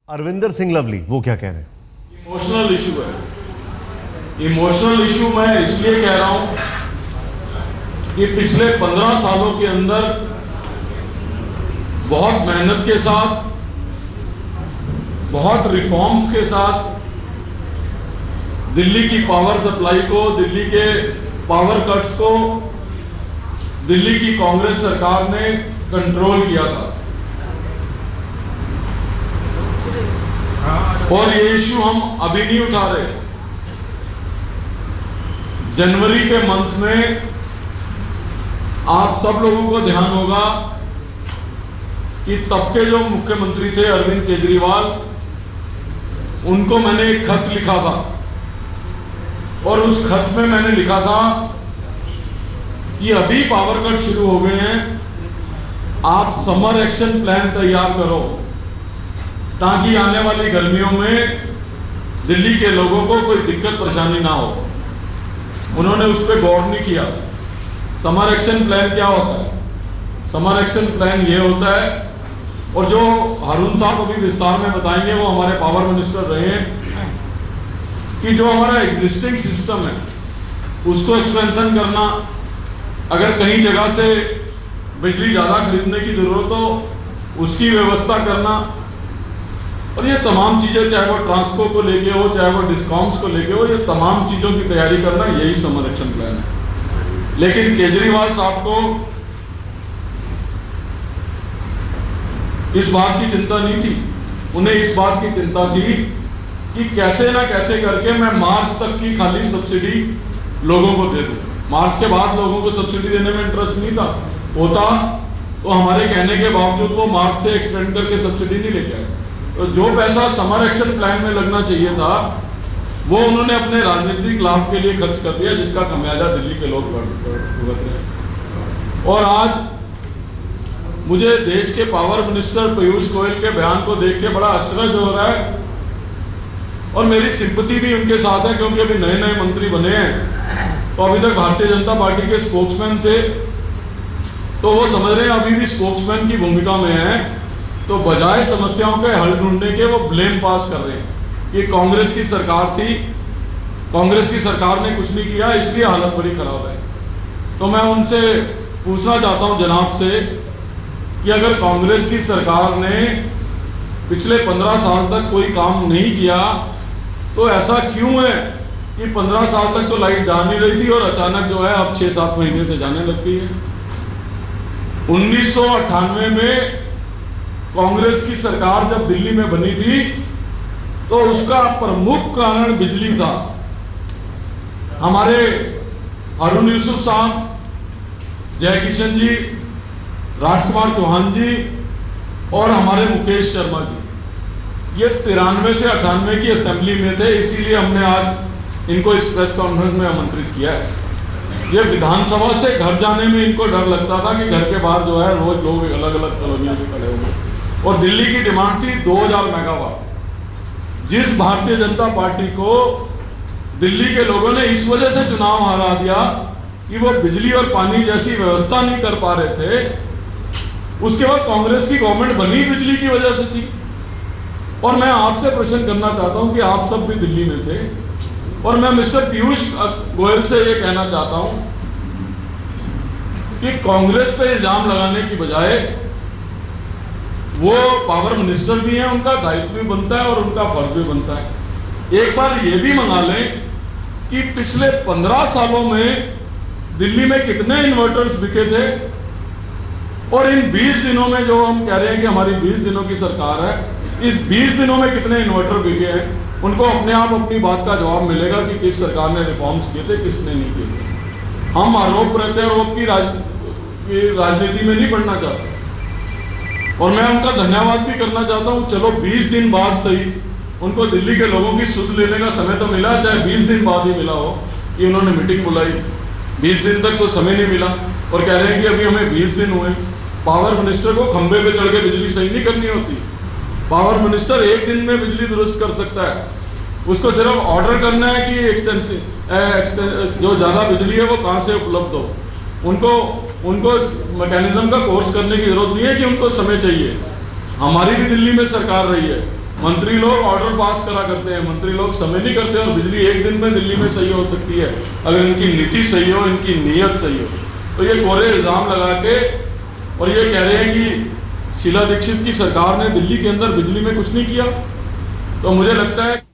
अरविंदर सिंह लवली वो क्या कह रहे हैं? इमोशनल इशू है। इमोशनल इशू मैं इसलिए कह रहा हूं कि पिछले 15 सालों के अंदर बहुत मेहनत के साथ, बहुत रिफॉर्म्स के साथ दिल्ली की पावर सप्लाई को, दिल्ली के पावर कट्स को दिल्ली की कांग्रेस सरकार ने कंट्रोल किया था। और ये इश्यू हम अभी नहीं उठा रहे। जनवरी के मंथ में आप सब लोगों को ध्यान होगा कि तब के जो मुख्यमंत्री थे अरविंद केजरीवाल, उनको मैंने एक खत लिखा था और उस खत में मैंने लिखा था कि अभी पावर कट शुरू हो गए हैं, आप समर एक्शन प्लान तैयार करो ताकि आने वाली गर्मियों में दिल्ली के लोगों को कोई दिक्कत परेशानी ना हो। उन्होंने उस पर गौर नहीं किया। समर एक्शन प्लान क्या होता है? समर एक्शन प्लान ये होता है, और जो हारून साहब अभी विस्तार में बताएंगे, वो हमारे पावर मिनिस्टर रहे हैं, कि जो हमारा एग्जिस्टिंग सिस्टम है उसको स्ट्रेंथन करना, अगर कहीं जगह से बिजली ज़्यादा खरीदने की ज़रूरत हो उसकी व्यवस्था करना, और ये तमाम चीज़ें, चाहे वो ट्रांसको को लेके हो, चाहे वो डिस्कॉम्स को लेके हो, ये तमाम चीज़ों की तैयारी करना, यही समर एक्शन प्लान है। लेकिन केजरीवाल साहब को इस बात की चिंता नहीं थी। उन्हें इस बात की चिंता थी कि कैसे ना कैसे करके मैं मार्च तक की खाली सब्सिडी लोगों को दे दूं। मार्च के बाद लोगों को सब्सिडी देने में इंटरेस्ट नहीं था। होता तो हमारे कहने के बावजूद वो मार्च से एक्सटेंड करके सब्सिडी नहीं लेके आए। तो जो पैसा समर एक्शन प्लान में लगना चाहिए था वो उन्होंने अपने राजनीतिक लाभ के लिए खर्च कर दिया, जिसका खमियाजा दिल्ली के लोग भुगत रहे हैं। और आज मुझे देश के पावर मिनिस्टर पीयूष गोयल के बयान को देख के बड़ा आश्चर्य हो रहा है, और मेरी सिंपैथी भी उनके साथ है, क्योंकि अभी नए नए मंत्री बने हैं, तो अभी तक भारतीय जनता पार्टी के स्पोक्समैन थे, तो वो समझ रहे हैं अभी भी स्पोक्समैन की भूमिका में है। तो बजाय समस्याओं के हल ढूंढने के वो ब्लेम पास कर रहे हैं कि कांग्रेस की सरकार थी, कांग्रेस की सरकार ने कुछ नहीं किया, इसलिए हालत बड़ी खराब है। तो मैं उनसे पूछना चाहता हूं जनाब से कि अगर कांग्रेस की सरकार ने पिछले 15 साल तक कोई काम नहीं किया, तो ऐसा क्यों है कि 15 साल तक तो लाइट जा नहीं रही थी और अचानक जो है अब 6-7 महीने से जाने लग गई है। 1998 में कांग्रेस की सरकार जब दिल्ली में बनी थी तो उसका प्रमुख कारण बिजली था। हमारे हारून यूसुफ साहब, जय किशन जी, राजकुमार चौहान जी और हमारे मुकेश शर्मा जी, ये 93 से 98 की असेंबली में थे, इसीलिए हमने आज इनको इस प्रेस कॉन्फ्रेंस में आमंत्रित किया है। ये विधानसभा से घर जाने में इनको डर लगता था कि घर के बाहर जो है रोज लोग अलग अलग कॉलोनियों में खड़े होंगे, और दिल्ली की डिमांड थी 2000 मेगावाट, जिस भारतीय जनता पार्टी को दिल्ली के लोगों ने इस वजह से चुनाव हरा दिया कि वो बिजली और पानी जैसी व्यवस्था नहीं कर पा रहे थे। उसके बाद कांग्रेस की गवर्नमेंट बनी बिजली की वजह से थी। और मैं आपसे प्रश्न करना चाहता हूं कि आप सब भी दिल्ली में थे, और मैं मिस्टर पीयूष गोयल से ये कहना चाहता हूं कि कांग्रेस पे इल्जाम लगाने की बजाय वो पावर मिनिस्टर भी हैं, उनका दायित्व भी बनता है और उनका फर्ज भी बनता है। एक बार ये भी मंगा लें कि पिछले 15 सालों में दिल्ली में कितने इन्वर्टर्स बिके थे, और इन 20 दिनों में जो हम कह रहे हैं कि हमारी 20 दिनों की सरकार है, इस 20 दिनों में कितने इन्वर्टर बिके हैं। उनको अपने आप अपनी बात का जवाब मिलेगा कि किस सरकार ने रिफॉर्म्स किए थे, किसने नहीं किए। हम आरोप प्रत्यारोप की राजनीति में नहीं बढ़ना चाहते, और मैं उनका धन्यवाद भी करना चाहता हूं। चलो 20 दिन बाद सही उनको दिल्ली के लोगों की सुध लेने का समय तो मिला, चाहे 20 दिन बाद ही मिला हो कि उन्होंने मीटिंग बुलाई। 20 दिन तक तो समय नहीं मिला, और कह रहे हैं कि अभी हमें 20 दिन हुए। पावर मिनिस्टर को खंबे पे चढ़ के बिजली सही नहीं करनी होती। पावर मिनिस्टर एक दिन में बिजली दुरुस्त कर सकता है, उसको सिर्फ ऑर्डर करना है कि एक्सटेंसिव जो ज़्यादा बिजली है वो कहाँ से उपलब्ध हो। उनको मैकेनिज्म का कोर्स करने की जरूरत नहीं है कि उनको समय चाहिए। हमारी भी दिल्ली में सरकार रही है, मंत्री लोग ऑर्डर पास करा करते हैं, मंत्री लोग समय नहीं करते, और बिजली एक दिन में दिल्ली में सही हो सकती है अगर इनकी नीति सही हो, इनकी नीयत सही हो। तो ये कोरे इल्ज़ाम लगा के और ये कह रहे हैं कि शीला दीक्षित की सरकार ने दिल्ली के अंदर बिजली में कुछ नहीं किया, तो मुझे लगता है